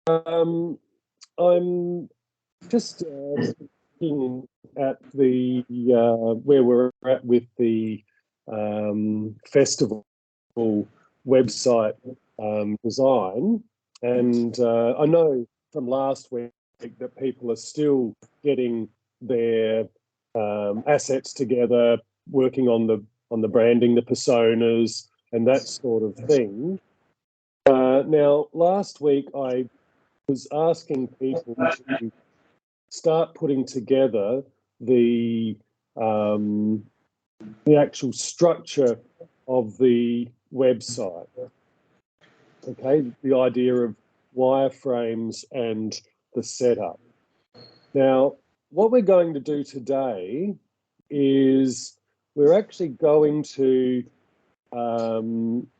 I'm just looking at the where we're at with the festival website design, and I know from last week that people are still getting their assets together, working on the branding, the personas, and that sort of thing. Now, last week I was asking people to start putting together the um, the actual structure of the website. Okay, the idea of wireframes and the setup. Now, what we're going to do today is we're actually going to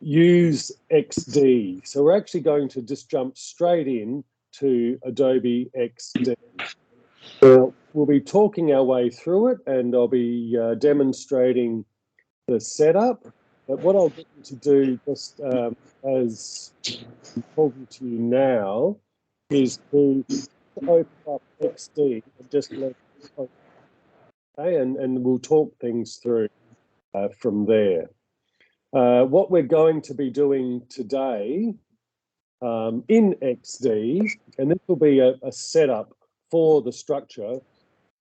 use XD. So we're actually going to just jump straight in to Adobe XD. We'll be talking our way through it, and I'll be demonstrating the setup. But what I'll get you to do, just as I'm talking to you now, is to open up XD and just let it open, okay? And we'll talk things through from there. What we're going to be doing today in XD, and this will be a setup for the structure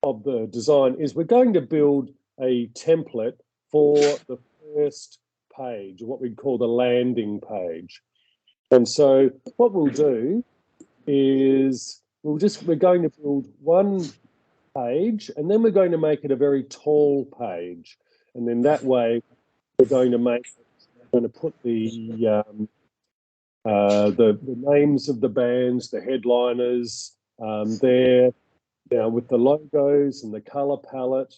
of the design, is we're going to build a template for the first page, what we call the landing page. And so what we'll do is we're going to build one page, and then we're going to make it a very tall page. And then that way we're going to put the names of the bands, the headliners there, now with the logos and the color palette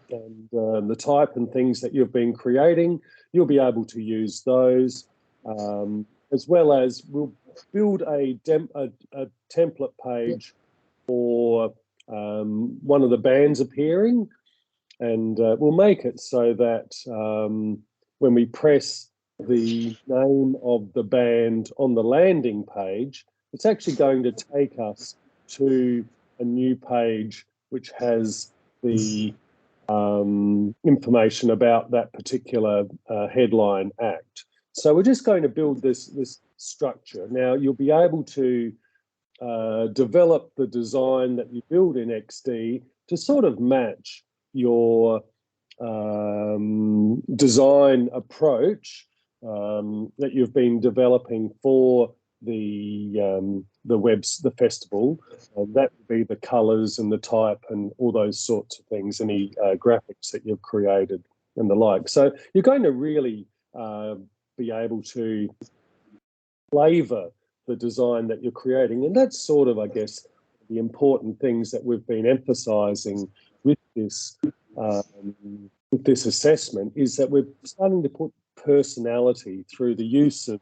and the type and things that you've been creating. You'll be able to use those, as well as we'll build a template page for one of the bands appearing, and we'll make it so that when we press the name of the band on the landing page, it's actually going to take us to a new page which has the information about that particular headline act. So we're just going to build this structure. Now you'll be able to develop the design that you build in XD to sort of match your design approach that you've been developing for the festival. That would be the colours and the type and all those sorts of things, any graphics that you've created and the like. So you're going to really be able to flavour the design that you're creating, and that's sort of, I guess, the important things that we've been emphasising with this assessment, is that we're starting to put personality through the use of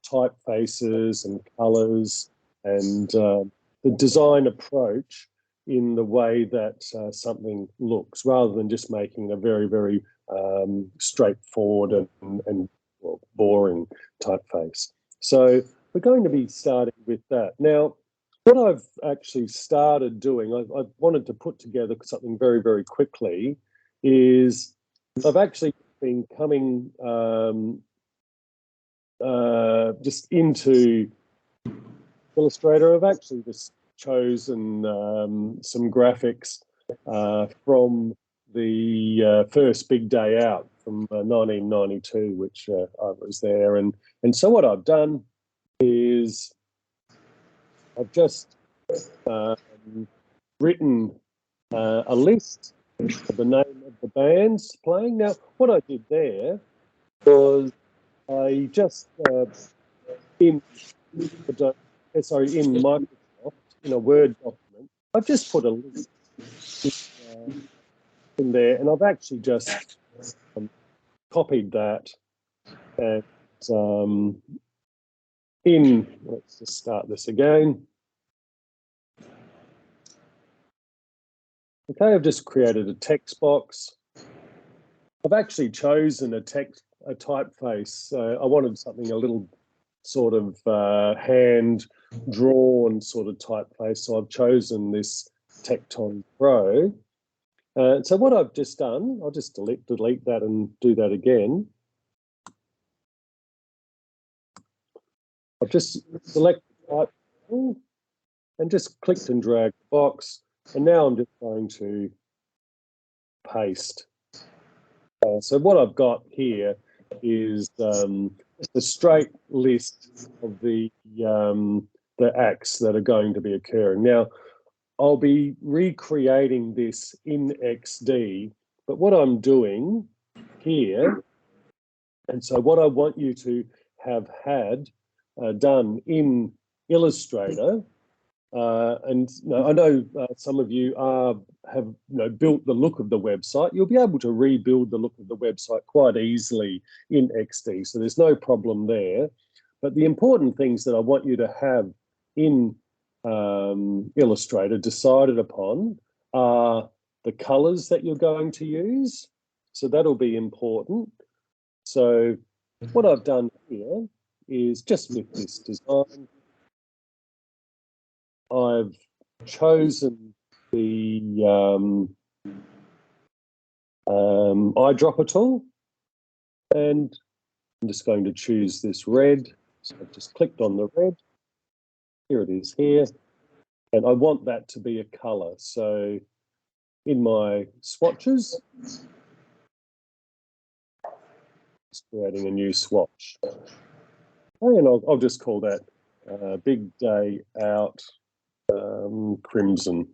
typefaces and colours and the design approach in the way that something looks, rather than just making a very, very straightforward and boring typeface. So we're going to be starting with that. Now, what I've actually started doing, I've wanted to put together something very, very quickly, is I've actually been coming just into Illustrator. I've actually just chosen some graphics from the first big day out from 1992, which I was there. And so what I've done is I've just written a list of the name of the bands playing. Now, what I did there was I just in Microsoft, in a Word document, I've just put a list in there, and I've actually just copied that and let's just start this again. Okay, I've just created a text box. I've actually chosen a typeface. I wanted something a little sort of hand-drawn sort of typeface. So I've chosen this Tecton Pro. So what I've just done, I'll just delete that and do that again. I've just selected type and just clicked and dragged the box, and now I'm just going to paste. So what I've got here is the straight list of the acts that are going to be occurring. Now, I'll be recreating this in XD, but what I'm doing here, and so what I want you to have had done in Illustrator, and I know some of you have built the look of the website. You'll be able to rebuild the look of the website quite easily in XD, so there's no problem there. But the important things that I want you to have in Illustrator decided upon are the colors that you're going to use. So that'll be important. So what I've done here is just with this design, I've chosen the eyedropper tool, and I'm just going to choose this red. So I've just clicked on the red. Here it is here. And I want that to be a color. So in my swatches, just creating a new swatch. And I'll just call that Big Day Out Crimson,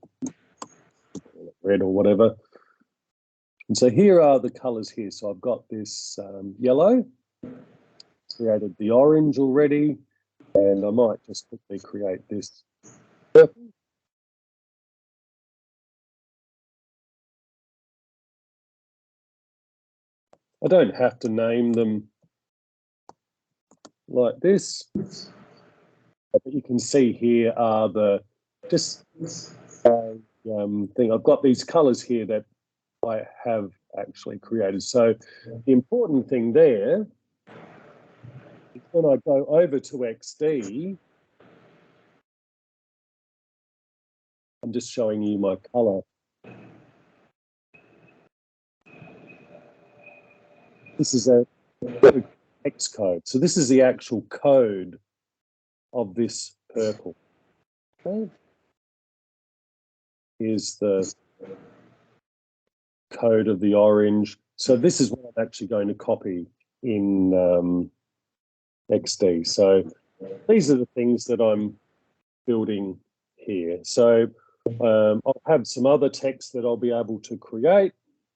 red or whatever. And so here are the colors here. So I've got this yellow, created the orange already, and I might just quickly create this purple. I don't have to name them like this, but you can see here are the thing. I've got these colors here that I have actually created. So the important thing there is when I go over to XD, I'm just showing you my color. This is a text code. So this is the actual code of this purple. Okay. Here's the code of the orange. So this is what I'm actually going to copy in XD. So these are the things that I'm building here. So I'll have some other text that I'll be able to create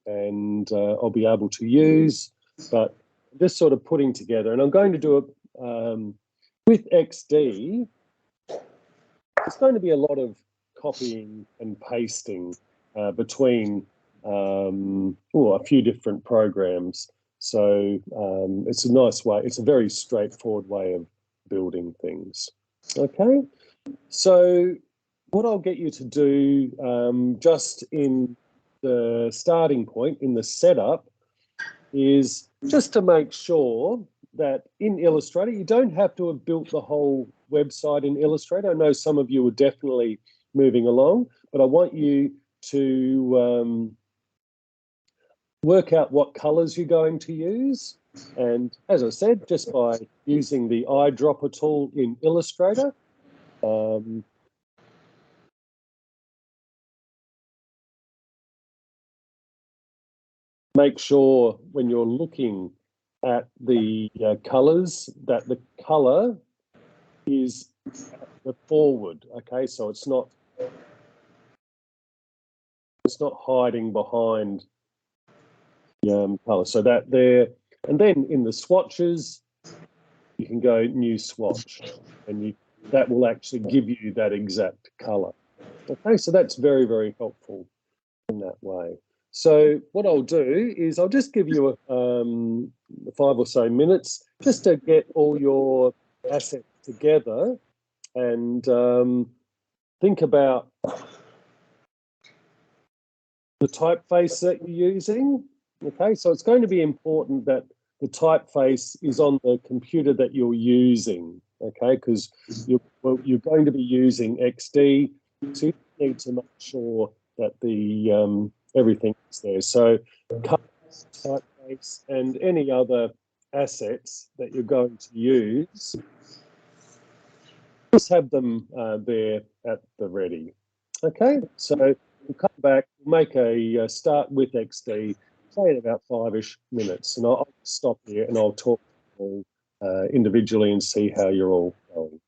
and I'll be able to use, but just sort of putting together, and I'm going to do it with XD. It's going to be a lot of copying and pasting between a few different programs. So it's a nice way, it's a very straightforward way of building things. Okay, so what I'll get you to do just in the starting point, in the setup, is just to make sure that in Illustrator, you don't have to have built the whole website in Illustrator. I know some of you are definitely moving along, but I want you to work out what colors you're going to use. And as I said, just by using the eyedropper tool in Illustrator, make sure when you're looking at the colors that the color is the forward. Okay, so it's not hiding behind color. So that there, and then in the swatches, you can go new swatch, and that will actually give you that exact color. Okay, so that's very, very helpful in that way. So what I'll do is I'll just give you 5 or so minutes just to get all your assets together and think about the typeface that you're using. Okay, so it's going to be important that the typeface is on the computer that you're using. okay? Because you're going to be using XD, so you need to make sure that the everything is there. So typeface and any other assets that you're going to use, just have them there at the ready. Okay, so we'll come back, make a start with XD, play it about 5-ish minutes, and I'll stop here and I'll talk to you all individually and see how you're all going.